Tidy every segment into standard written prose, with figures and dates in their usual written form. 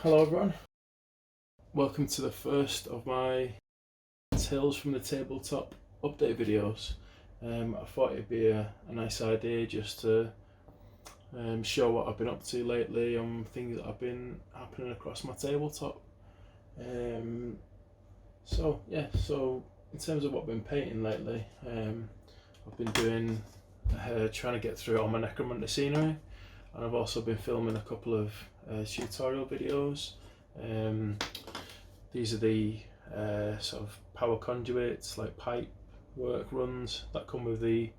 Hello everyone, welcome to the first of my Tales from the Tabletop update videos. I thought it'd be a nice idea just to show what I've been up to lately on things that have been happening across my tabletop. So in terms of what I've been painting lately, I've been doing trying to get through all my Necromunda scenery, and I've also been filming a couple of tutorial videos. These are the sort of power conduits, like pipe work runs that come with the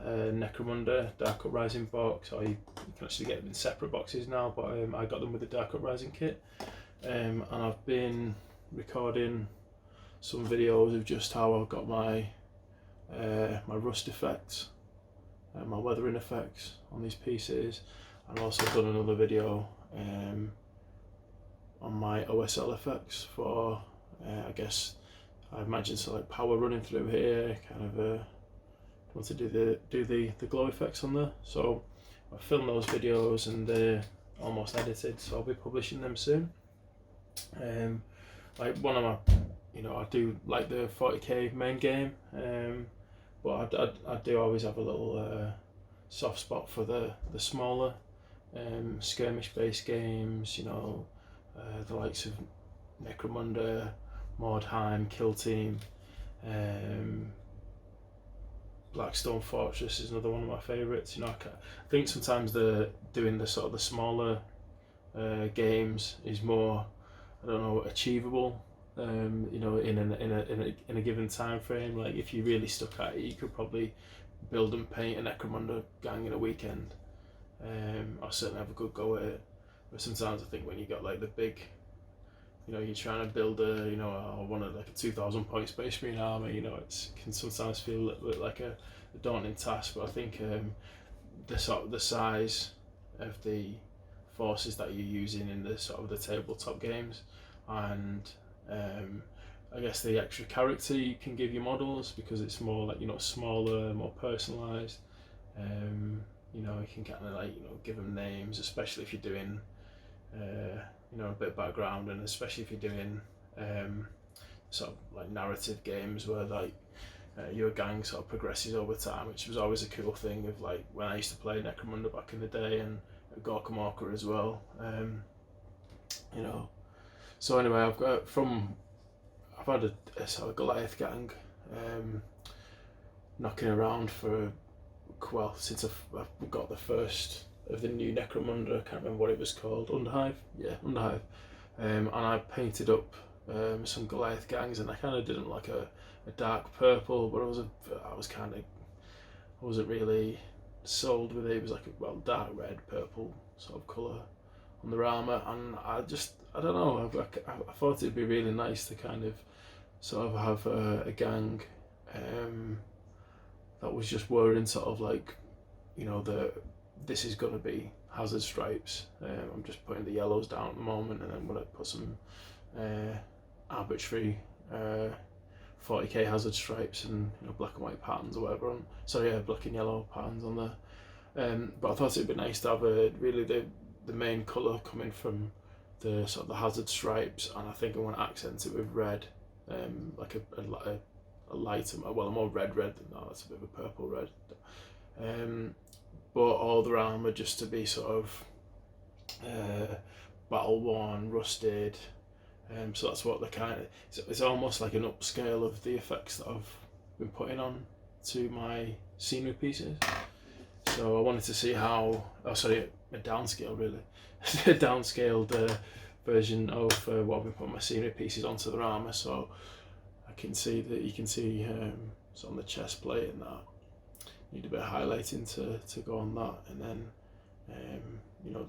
Necromunda Dark Uprising box, or you can actually get them in separate boxes now, but I got them with the Dark Uprising kit. And I've been recording some videos of just how I've got my my rust effects, my weathering effects on these pieces, and also done another video on my OSL effects for I guess I imagine so, like power running through here, kind of want to do the glow effects on there. So I filmed those videos and they're almost edited, so I'll be publishing them soon. Like one of my, I do like the 40k main game, but I do always have a little soft spot for the smaller skirmish based games, the likes of Necromunda, Mordheim, Kill Team, Blackstone Fortress is another one of my favourites. I think sometimes doing the sort of the smaller games is more, achievable. In a given time frame. Like if you really stuck at it, you could probably build and paint a Necromunda gang in a weekend. I certainly have a good go at it. But sometimes I think when you got like the big, you're trying to build like a 2,000 point Space Marine army, it can sometimes feel a little bit like a daunting task. But I think the size of the forces that you're using in the sort of the tabletop games, and I guess the extra character you can give your models, because it's more like smaller, more personalised. You can kind of give them names, especially if you're doing a bit of background, and especially if you're doing sort of like narrative games where like your gang sort of progresses over time, which was always a cool thing of like when I used to play Necromunda back in the day, and Gorkamorka as well. So anyway, I've had a sort of Goliath gang knocking around for since I've got the first of the new Necromunda. I can't remember what it was called. Underhive, yeah, Underhive. And I painted up some Goliath gangs, and I kind of did them like a dark purple, but I wasn't really sold with it. It was like a dark red, purple sort of colour on their armour, and I don't know. I thought it'd be really nice to kind of sort of have a gang that was just wearing sort of like, this is going to be hazard stripes. I'm just putting the yellows down at the moment, and I'm going to put some arbitrary 40k hazard stripes and black and white patterns or whatever on. Black and yellow patterns on there. But I thought it'd be nice to have the main colour coming from the sort of the hazard stripes, and I think I want to accent it with red, like a lighter, a more red than that. That's a bit of a purple red. But all their armour just to be sort of battle worn, rusted. So that's what it's almost like an upscale of the effects that I've been putting on to my scenery pieces. So I wanted to see a downscale really, a downscaled version of what I've been putting my scenery pieces onto their armour. So I can see that you can see it's on the chest plate, and that need a bit of highlighting to go on that, and then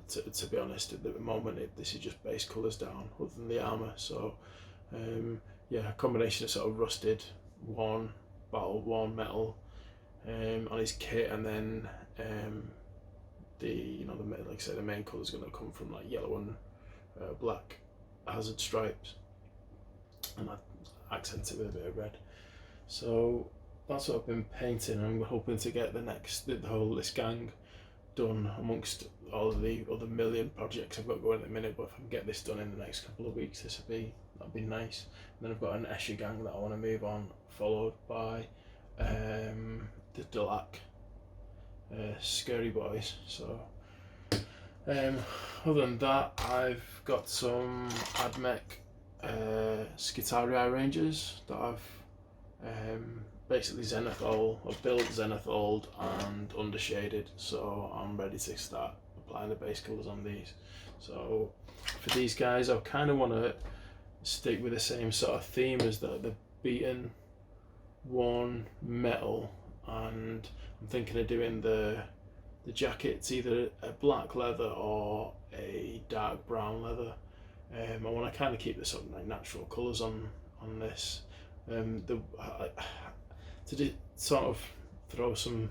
to be honest, at the moment this is just base colours down other than the armour. So a combination of sort of rusted, battle worn metal on his kit, and then like I say, the main colour is going to come from like yellow and black hazard stripes, and I accent it with a bit of red. So that's what I've been painting. I'm hoping to get the whole list gang done amongst all of the other million projects I've got going at the minute, but if I can get this done in the next couple of weeks, that'd be nice. And then I've got an Escher gang that I want to move on, followed by the Dulac Scurry Boys. So other than that, I've got some AdMech Skitarii Rangers that I've basically I've built Zenitholed and undershaded, so I'm ready to start applying the base colours on these. So for these guys, I kind of want to stick with the same sort of theme as the beaten, worn metal, and I'm thinking of doing the jackets either a black leather or a dark brown leather. I want to kind of keep the sort of like natural colours on this. To sort of throw some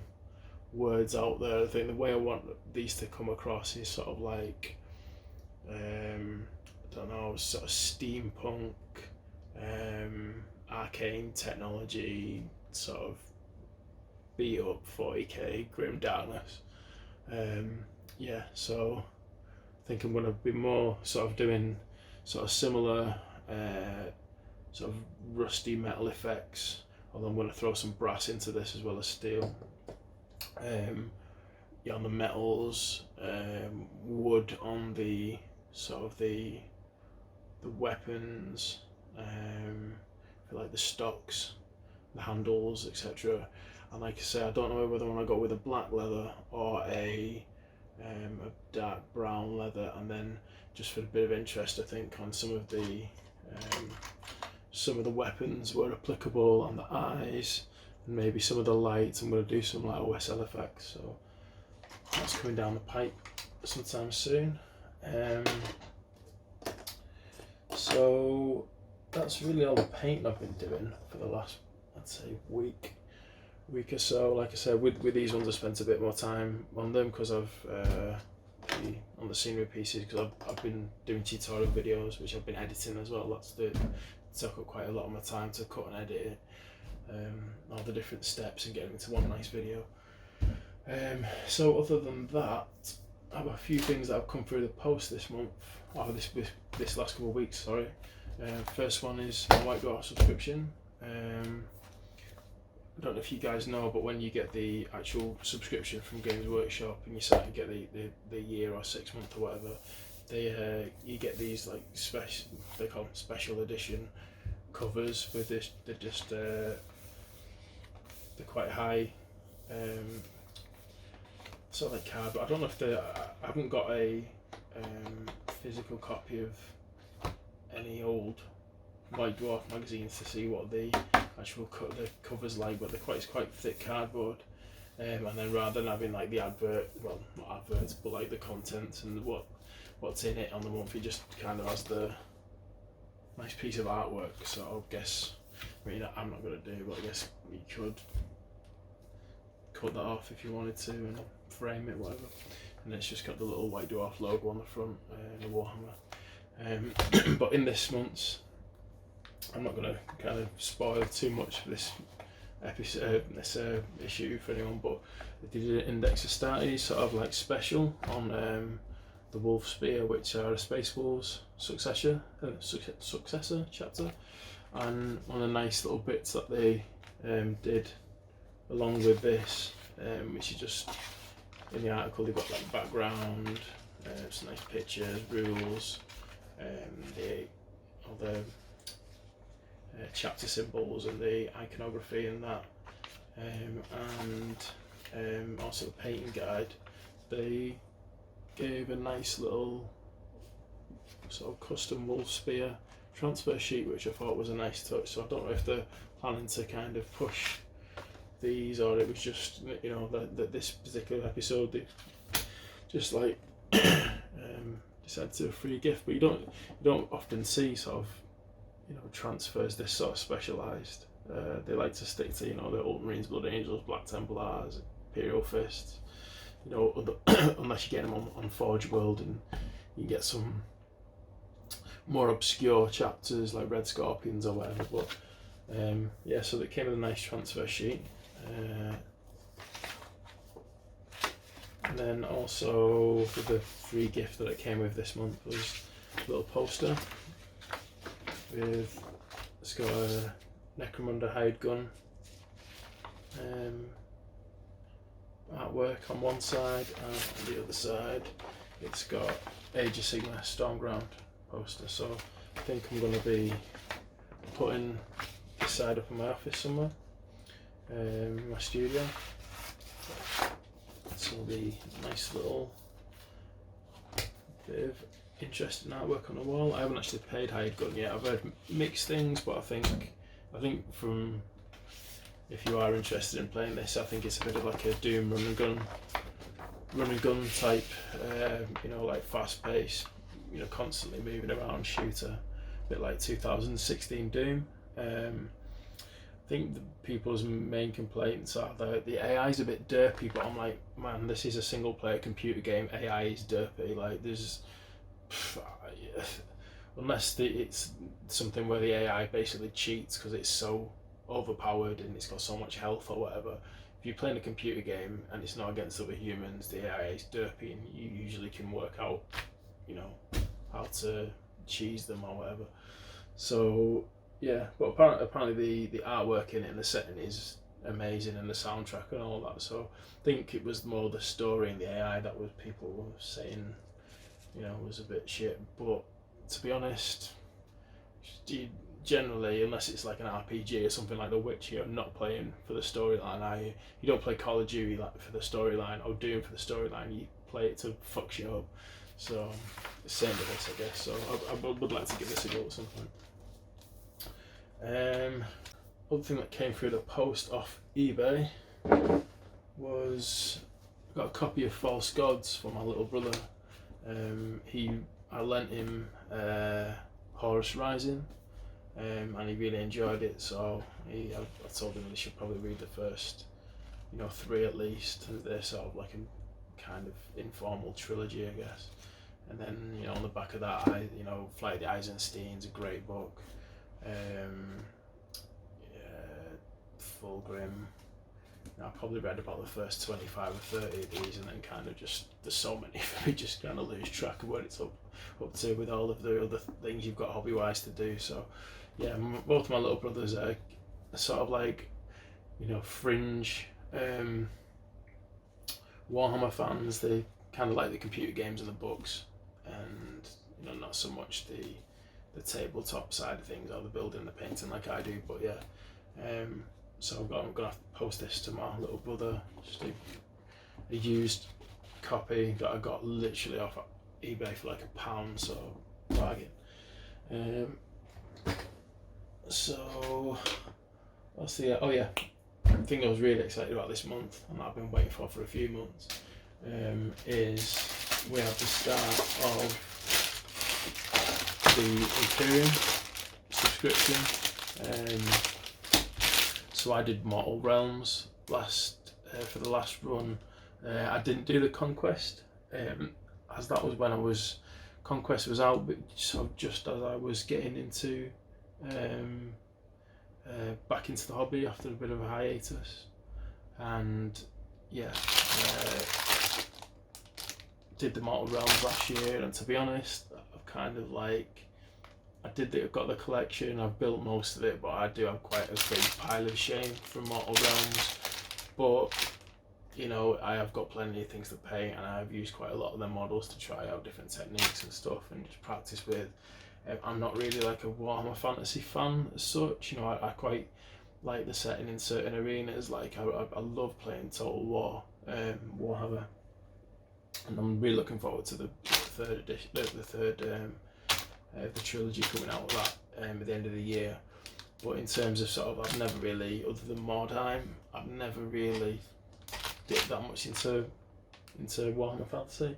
words out there, I think the way I want these to come across is sort of like I don't know, sort of steampunk, arcane technology, sort of beat up 40k grim darkness. Yeah, so I think I'm going to be more sort of doing sort of similar sort of rusty metal effects, although I'm going to throw some brass into this as well as steel. Yeah, on the metals, wood on the sort of the weapons, like the stocks, the handles, etc. And like I say, I don't know whether I want to go with a black leather or a dark brown leather, and then just for a bit of interest, I think on some of the weapons where applicable, on the eyes and maybe some of the lights, I'm going to do some like OSL effects, so that's coming down the pipe sometime soon. So that's really all the painting I've been doing for the last, I'd say, week or so. Like I said, with these ones I spent a bit more time on them because I've on the scenery pieces, because I've been doing tutorial videos which I've been editing as well. Took up quite a lot of my time to cut and edit it, all the different steps and get them into one nice video. So other than that, I have a few things that have come through the post this month, or this last couple of weeks, sorry. First one is my Whiteboard subscription. I don't know if you guys know, but when you get the actual subscription from Games Workshop and you start to get the year or 6 month or whatever, you get these like they call them special edition covers with this. They're quite high, sort of like cardboard. I don't know if I haven't got a physical copy of any old White Dwarf magazines to see what the actual the cover's like, but it's quite thick cardboard. And then rather than having like the advert, well, not adverts, but like the content and what's in it on the month, it just kind of has the nice piece of artwork. So I guess, I mean, I'm not going to do, but I guess you could cut that off if you wanted to and frame it, whatever. And it's just got the little White Dwarf logo on the front, the Warhammer. But in this month's, I'm not going to kind of spoil too much for this episode, this issue for anyone, but they did an Index Astartes sort of like special on the Wolf Spear, which are a Space Wolves successor chapter, and one of the nice little bits that they did along with this, which is just in the article. They've got like background, some nice pictures, rules, all the chapter symbols and the iconography and that, and also the painting guide. They gave a nice little sort of custom wolf spear transfer sheet, which I thought was a nice touch. So I don't know if they're planning to kind of push these, or it was just, you know, that this particular episode they just like decided to do a free gift. But you don't often see sort of, you know, transfers this sort of specialised. They like to stick to, you know, the Ultramarines, Blood Angels, Black Templars, Imperial Fists, you know, unless you get them on Forge World, and you get some more obscure chapters like Red Scorpions or whatever. But yeah, so they came with a nice transfer sheet. And then also for the free gift that it came with this month was a little poster with, it's got a Necromunda hired gun artwork on one side, and on the other side it's got Age of Sigmar Stormground poster. So I think I'm going to be putting this side up in my office somewhere, my studio. So it'll be a nice little bit of interesting artwork on the wall. I haven't actually paid hired gun yet. I've heard mixed things, but I think from, if you are interested in playing this, I think it's a bit of like a Doom run and gun type, you know, like fast paced, you know, constantly moving around shooter, a bit like 2016 Doom. I think the people's main complaints are that the AI is a bit derpy, but I'm like, man, this is a single player computer game. AI is derpy. Like, there's unless it's something where the AI basically cheats because it's so overpowered and it's got so much health or whatever. If you're playing a computer game and it's not against other humans, the AI is derpy, and you usually can work out, you know, how to cheese them or whatever. So yeah, but apparently the artwork in it and the setting is amazing, and the soundtrack and all that. So I think it was more the story and the AI that was people were saying, you know, was a bit shit. But to be honest, generally, unless it's like an RPG or something like The Witcher, you're not playing for the storyline. You don't play Call of Duty like for the storyline, or Doom for the storyline. You play it to fuck shit up. So same with this, I guess. So I would like to give this a go at some point. Other thing that came through the post off eBay was I got a copy of False Gods for my little brother. I lent him Horus Rising, and he really enjoyed it. So I told him he should probably read the first, you know, 3 at least. They're sort of like a kind of informal trilogy, I guess. And then, you know, on the back of that, Flight of the Eisenstein's a great book. Fulgrim. I probably read about the first 25 or 30 of these, and then kind of just, there's so many for me, just kind of lose track of what it's up to with all of the other things you've got hobby wise to do. So yeah, both my little brothers are sort of like, you know, fringe Warhammer fans. They kind of like the computer games and the books, and, you know, not so much the tabletop side of things or the building and the painting like I do. But yeah, so I'm gonna have to post this to my little brother, just a used copy that I got literally off eBay for like £1, so bargain. So what's the thing I was really excited about this month, and I've been waiting for a few months, is we have the start of the Imperium subscription. So I did Immortal Realms for the last run. I didn't do the Conquest, as that was when Conquest was out, but sort of just as I was getting into back into the hobby after a bit of a hiatus. And yeah, did the Immortal Realms last year, and to be honest, I've kind of like, I've got the collection, I've built most of it, but I do have quite a big pile of shame from Immortal Realms. But, you know, I have got plenty of things to paint, and I've used quite a lot of the models to try out different techniques and stuff and just practice with. I'm not really like a Warhammer Fantasy fan as such. You know, I quite like the setting in certain arenas. Like I love playing Total War, Warhammer, and I'm really looking forward to the third edition, the trilogy coming out of that at the end of the year. But in terms of sort of, I've never really, other than Mordheim, I've never really dipped that much into Warhammer Fantasy.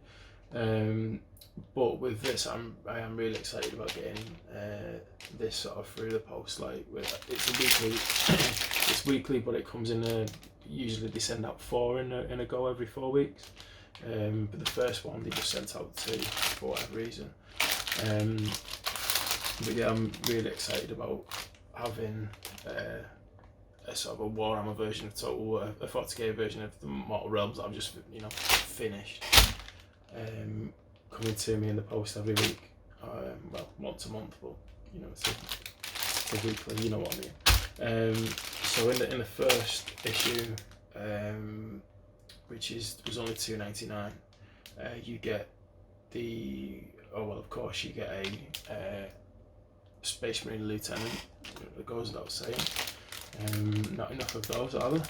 But with this, I am really excited about getting this sort of through the post. Like, it's a weekly, it's weekly, but it comes in usually they send out 4 in a go every 4 weeks. But the first one they just sent out 2 for whatever reason. But yeah, I'm really excited about having a sort of a Warhammer version of Total War, a 40k version of the Immortal Realms that I've just, you know, finished, coming to me in the post every week. Well, once a month, but you know, it's a weekly. You know what I mean. So in the first issue, which was only $2.99, you get of course you get a Space Marine Lieutenant. It goes without saying. Not enough of those, are there?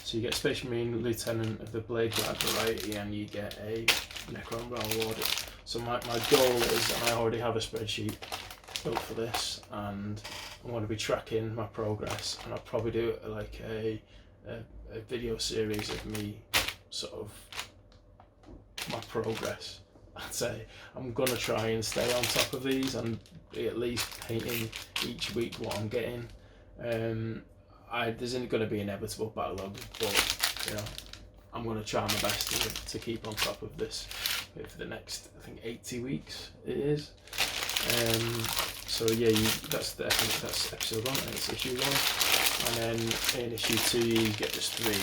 So you get Space Marine Lieutenant of the Blade Guard variety, and you get a Necron Realm Warden. So my goal is, and I already have a spreadsheet built for this, and I'm going to be tracking my progress, and I'll probably do like a video series of me sort of my progress. I'd say I'm going to try and stay on top of these and be at least painting each week what I'm getting. There's going to be inevitable backlog, but you know, I'm going to try my best to keep on top of this for the next, I think, 80 weeks it is. So yeah, that's episode 1, and it's issue 1, and then in issue 2 you get just 3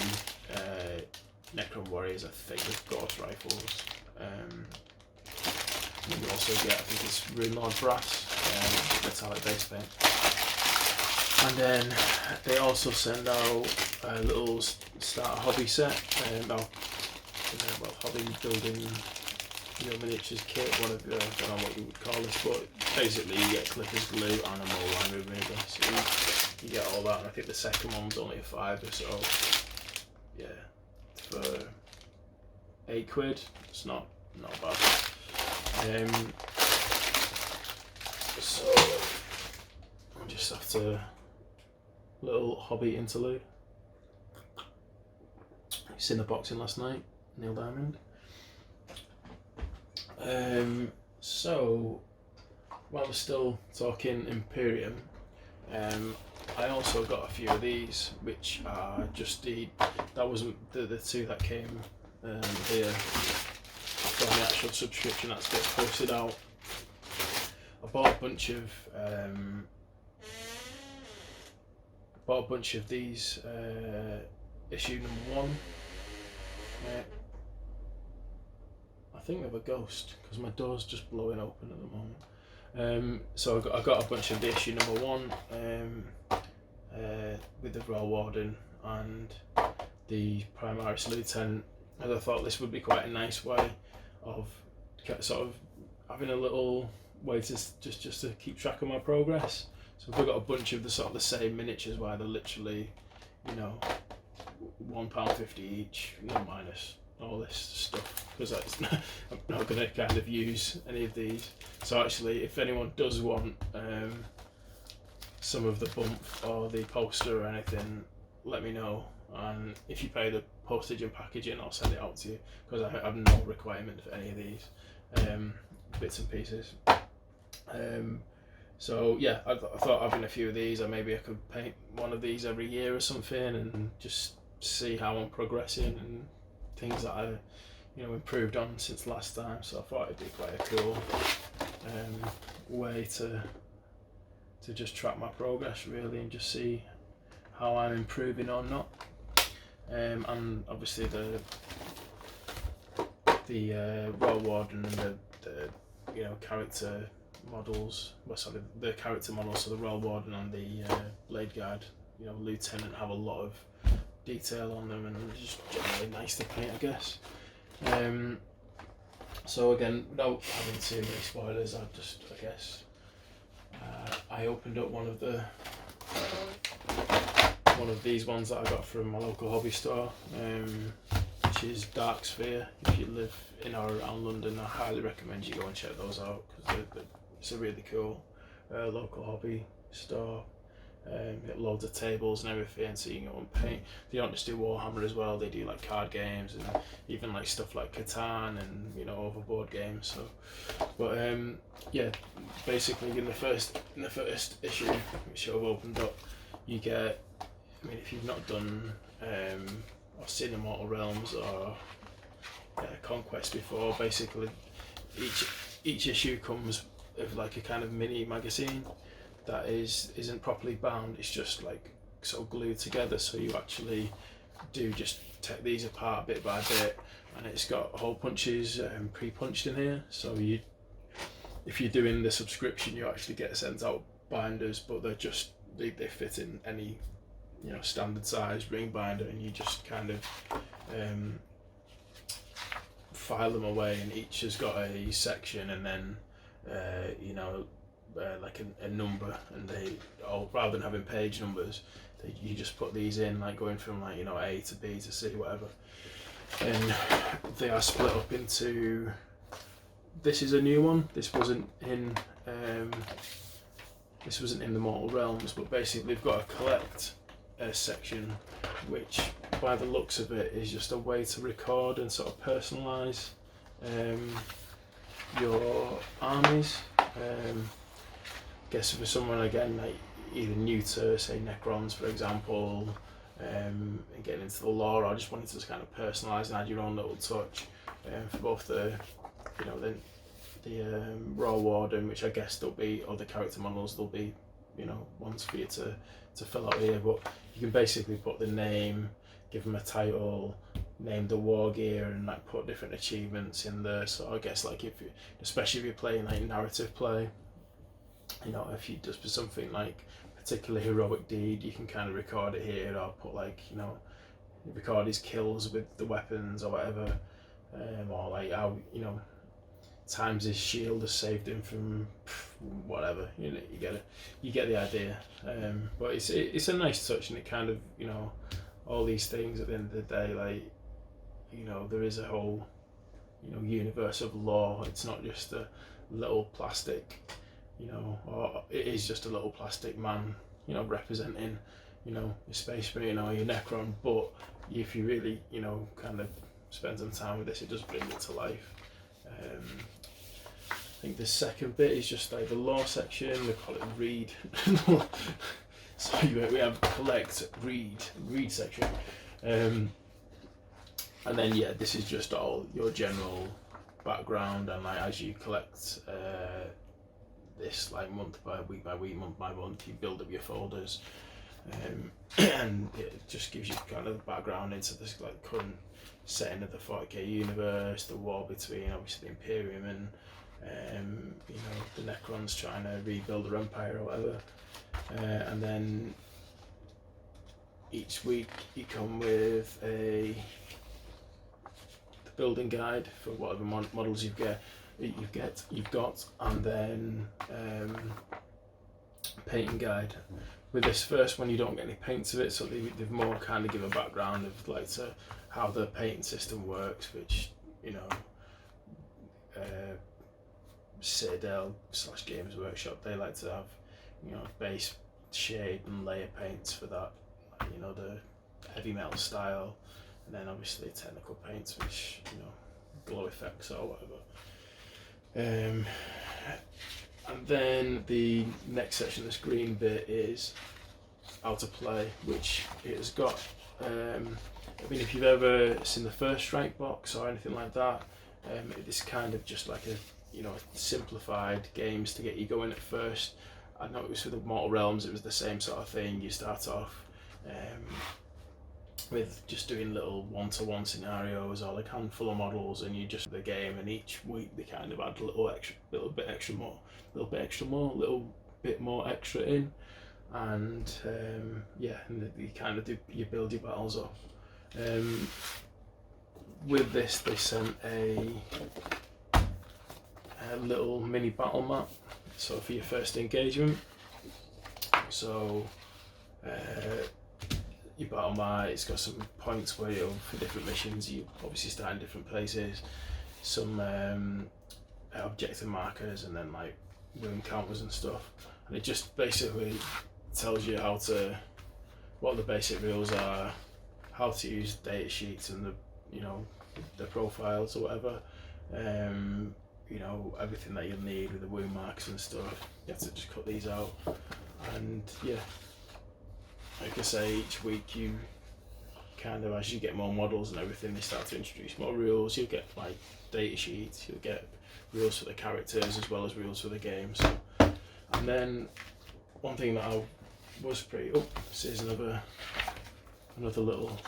Necron warriors, I think, with Gauss rifles. And you also get, I think it's Rune Lord Brass, metallic base paint. And then they also send out a little starter hobby set, hobby building, miniatures kit, whatever, I don't know what you would call this, but basically you get clippers, glue, and a mold line remover, so you get all that, and I think the second one's only a £5, so yeah, for £8, it's not bad. So I just have to little hobby interlude. Seen the boxing last night, Neil Diamond. So while we're still talking Imperium, I also got a few of these, which are just that wasn't the 2 that came here from the actual subscription that's get posted out. I bought a bunch of these issue number 1. I think we have a ghost because my door's just blowing open at the moment. So I got a bunch of the issue number 1 with the Royal Warden and the Primaris Lieutenant, and I thought this would be quite a nice way of sort of having a little way to just to keep track of my progress. So if I've got a bunch of the sort of the same miniatures where they're literally, £1.50 each, minus all this stuff, because I'm not going to kind of use any of these. So actually, if anyone does want some of the bump or the poster or anything, let me know, and if you pay the postage and packaging, I'll send it out to you, because I have no requirement for any of these bits and pieces. So yeah, I thought having a few of these, or maybe I could paint one of these every year or something, and just see how I'm progressing and things that I improved on since last time. So I thought it'd be quite a cool way to just track my progress, really, and just see how I'm improving or not. And obviously the Royal Warden and the character models, the character models, so the Royal Warden and the Blade Guard, Lieutenant, have a lot of detail on them, and they're just generally nice to paint, I guess. So again, without having too many spoilers, I opened up one of these ones that I got from my local hobby store, which is Dark Sphere. If you live in or around London, I highly recommend you go and check those out, because it's a really cool local hobby store. Get loads of tables and everything, so you can go and paint. They don't just do Warhammer as well, they do like card games and even like stuff like Catan and overboard games. So, but yeah, basically in the first issue, which I've opened up, you get, if you've not done or seen Immortal Realms or Conquest before, basically each issue comes with like a kind of mini magazine that isn't properly bound. It's just like sort of glued together, so you actually do just take these apart bit by bit, and it's got hole punches pre-punched in here. So if you're doing the subscription, you actually get sent out binders, but they fit in any standard size ring binder, and you just kind of file them away, and each has got a section, and then like a number, and rather than having page numbers, you just put these in, like going from like A to B to C, whatever, and they are split up into. This is a new one. This wasn't in the Mortal Realms, but basically they've got a collect section, which by the looks of it is just a way to record and sort of personalise your armies. Guess for someone again like either new to say Necrons, for example, and getting into the lore, or just wanting to kind of personalise and add your own little touch for both the raw Warden, which I guess there'll be other character models, there'll be ones for you to fill out here, but you can basically put the name, give them a title, name the war gear, and like put different achievements in there. So I guess like especially if you're playing like narrative play, if you just for something like particular heroic deed, you can kind of record it here, or put like record his kills with the weapons or whatever, or like how times his shield has saved him from whatever. You get the idea. But it's a nice touch, and it kind of all these things at the end of the day, like there is a whole universe of lore. It's not just a little plastic or it is just a little plastic man representing your space marine or your Necron, but if you really kind of spend some time with this, it does bring it to life. I think the second bit is just like the lore section. We call it read. So we have collect, read section, and then this is just all your general background, and like as you collect this, like month by week, month by month, you build up your folders, and it just gives you kind of background into this like current setting of the 40k universe, the war between obviously the Imperium and the Necrons trying to rebuild their empire or whatever, and then each week you come with the building guide for whatever models you've got, and then painting guide. With this first one, you don't get any paints of it, so they've more kind of give a background of like to how the painting system works, which Citadel / Games Workshop, they like to have base shade and layer paints for that, the heavy metal style, and then obviously technical paints, which glow effects or whatever. And then the next section, this green bit, is how to play, which it has got. If you've ever seen the First Strike box or anything like that, it's kind of just like a simplified games to get you going at first. I noticed with the Immortal Realms it was the same sort of thing. You start off with just doing little one-to-one scenarios or like handful of models, and you just the game, and each week they kind of add a little bit more extra in, and and you kind of you build your battles up. With this, they sent a little mini battle map, so for your first engagement. So your battle map, it's got some points for different missions. You obviously start in different places, some objective markers, and then like room counters and stuff, and it just basically tells you what the basic rules are, how to use data sheets and the profiles or whatever, everything that you'll need with the wound marks and stuff. You have to just cut these out, and like I say, each week you kind of, as you get more models and everything, they start to introduce more rules. You'll get like data sheets, you'll get rules for the characters as well as rules for the game. So, and then one thing that I was pretty this is another little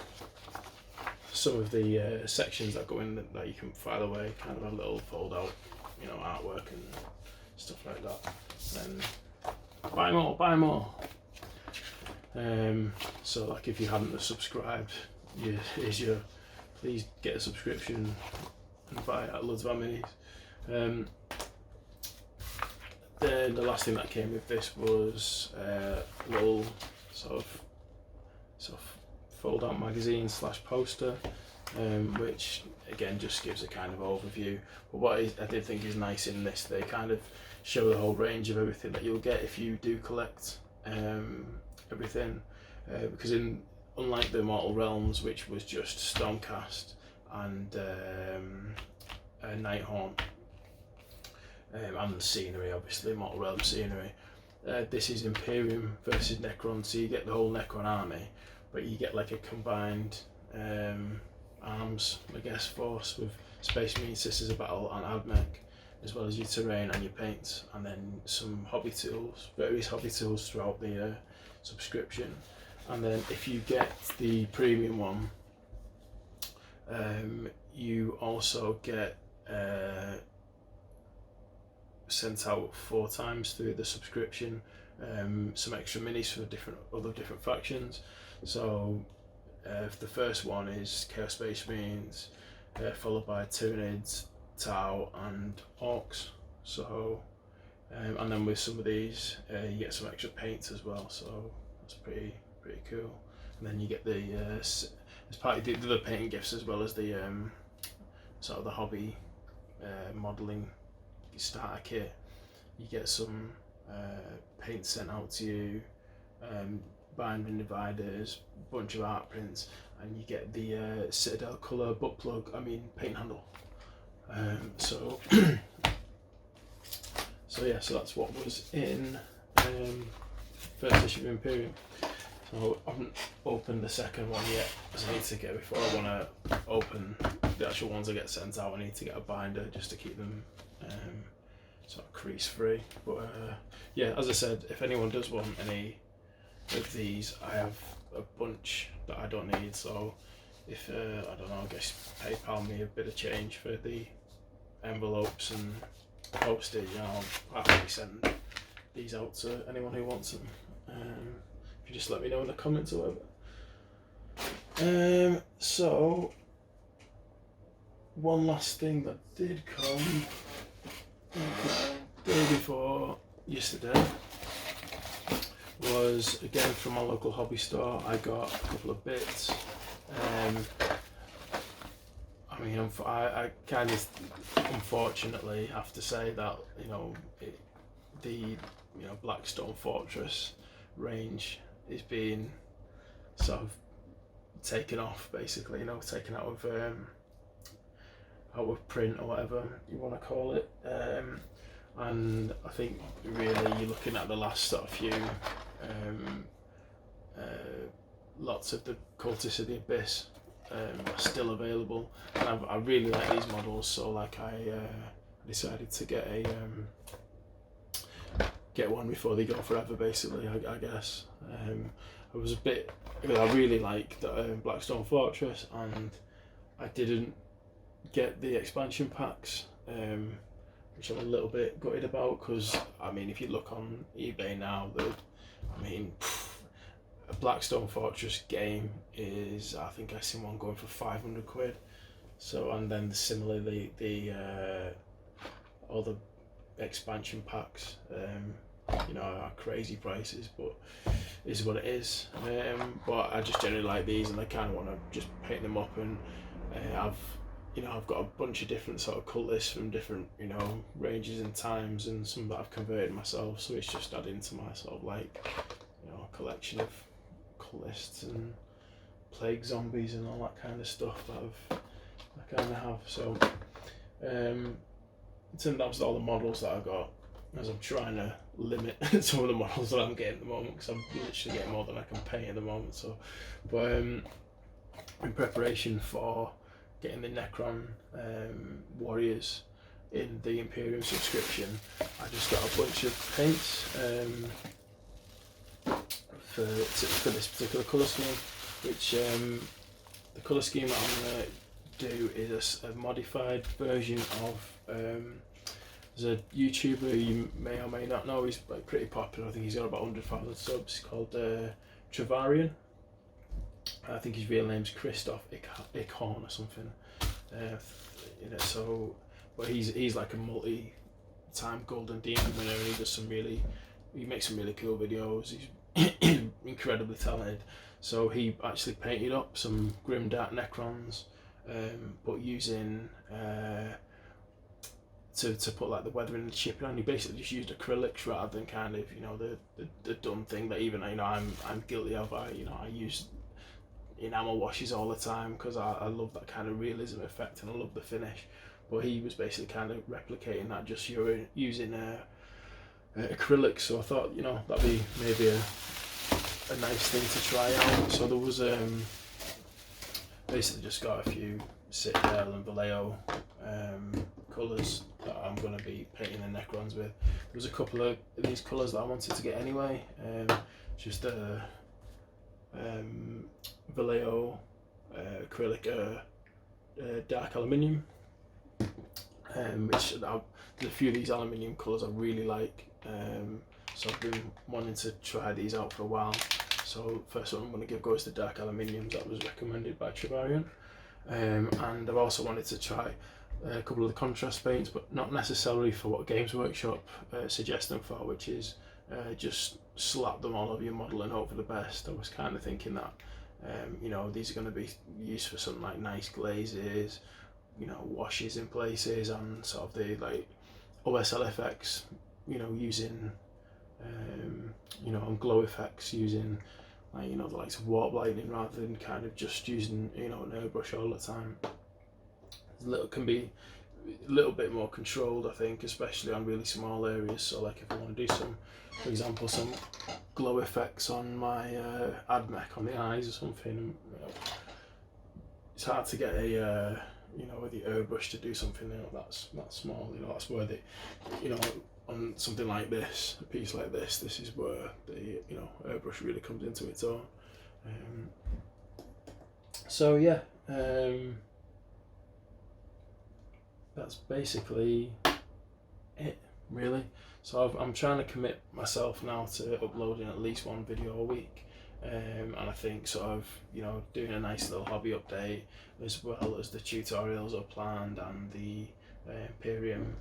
some of the sections that go in that you can file away, kind of a little fold out, you know, artwork and stuff like that. And buy more. So like if you hadn't subscribed, please get a subscription and buy loads of our minis. Then the last thing that came with this was a little sort of fold out magazine / poster, which again just gives a kind of overview. But what I did think is nice in this, they kind of show the whole range of everything that you'll get if you do collect everything, because unlike the Immortal Realms, which was just Stormcast and Nighthaunt, and the scenery, obviously Immortal Realms scenery, this is Imperium versus Necrons, so you get the whole Necron army, but you get like a combined arms, I guess, force with Space Marine, Sisters of Battle and Admech, as well as your terrain and your paints, and then some hobby tools, various hobby tools throughout the subscription. And then if you get the premium one, you also get sent out 4 times through the subscription some extra minis for other different factions. So the first one is Chaos Space Marines, followed by Tyranids, Tau and Orcs. So and then with some of these you get some extra paints as well, so that's pretty cool. And then you get the as part of the painting gifts, as well as the sort of the hobby modelling starter kit, you get some paint sent out to you, binding dividers, bunch of art prints, and you get the Citadel colour paint handle. So so that's what was in first issue of Imperium. So I haven't opened the second one yet, because I need to get, before I want to open the actual ones that get sent out, I need to get a binder just to keep them sort of crease free. But yeah, as I said, if anyone does want any of these, I have a bunch that I don't need, so if I don't know, I guess PayPal me a bit of change for the envelopes and postage, and I'll happily send these out to anyone who wants them. If you just let me know in the comments or whatever. So one last thing that did come the day before yesterday was, again, from my local hobby store. I got a couple of bits. I mean, I kind of unfortunately have to say that, you know, the Blackstone Fortress range is being sort of taken off, basically, taken out of print or whatever you want to call it. And I think really you're looking at the last sort of few lots of the Cultists of the Abyss are still available, and I really like these models, so like I decided to get one before they go forever, basically. I guess I was I really like the Blackstone Fortress, and I didn't get the expansion packs, which I'm a little bit gutted about, because I mean, if you look on eBay now, a Blackstone Fortress game is, I think I seen one going for 500 quid. So, and then similarly all the expansion packs are crazy prices, but is what it is. But I just generally like these, and I kind of want to just paint them up, and I've got a bunch of different sort of cultists from different ranges and times, and some that I've converted myself, so it's just adding to my sort of like collection of cultists and plague zombies and all that kind of stuff that I kind of have. So that was all the models that I got, as I'm trying to limit some of the models that I'm getting at the moment, because I'm literally getting more than I can paint at the moment. So, but in preparation for getting the Necron warriors in the Imperium subscription, I just got a bunch of paints for this particular colour scheme, which the colour scheme that I'm going to do is a modified version of, there's a YouTuber you may or may not know, he's like pretty popular, I think he's got about 100,000 subs, he's called Travarian. I think his real name's Christoph Ichhorn or something. You know, so, but he's like a multi-time Golden Demon winner, and he makes some really cool videos. He's incredibly talented. So he actually painted up some grimdark Necrons, but using to put like the weathering and chipping on. He basically just used acrylics rather than kind of, you know, the dumb thing that even, you know, I'm guilty of. I use enamel washes all the time because I love that kind of realism effect and I love the finish. But he was basically kind of replicating that, just using acrylics. So I thought, you know, that'd be maybe a nice thing to try out. So there was basically just got a few Citadel and Vallejo colours that I'm going to be painting the Necrons with. There was a couple of these colours that I wanted to get anyway. Just Vallejo acrylic dark aluminium, which there's a few of these aluminium colours I really like. So I've been wanting to try these out for a while. So first one I'm going to give go is the dark aluminium that was recommended by Travarian. And I've also wanted to try a couple of the contrast paints, but not necessarily for what Games Workshop suggest them for, which is just slap them all over your model and hope for the best. I was kind of thinking that, you know, these are going to be used for something like nice glazes, you know, washes in places, and sort of the like OSL effects, you know, using, you know, on glow effects using, like, you know, the likes of warp lightning rather than kind of just using, you know, an airbrush all the time. Can be a little bit more controlled, I think, especially on really small areas. So like if I want to do some, for example, some glow effects on my admech on the eyes or something, you know, it's hard to get a you know, with the airbrush to do something, you know, that's small. You know, that's where the, you know, on something like this, a piece like this is where the, you know, airbrush really comes into its own. So yeah, that's basically it, really. So I'm trying to commit myself now to uploading at least one video a week, and I think sort of, you know, doing a nice little hobby update as well as the tutorials are planned, and the Imperium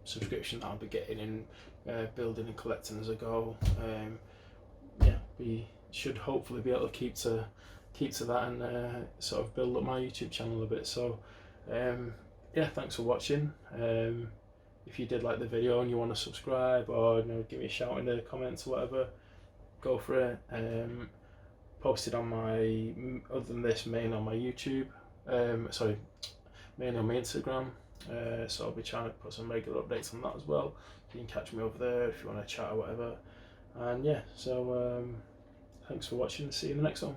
subscription that I'll be getting in, building and collecting as I go. Yeah, we should hopefully be able to keep to that and sort of build up my YouTube channel a bit. So yeah, thanks for watching. If you did like the video and you want to subscribe, or, you know, give me a shout in the comments or whatever, go for it. Posted on my, other than this, main on my YouTube, sorry, main on my Instagram. So I'll be trying to put some regular updates on that as well. You can catch me over there if you want to chat or whatever. And yeah, so thanks for watching. See you in the next one.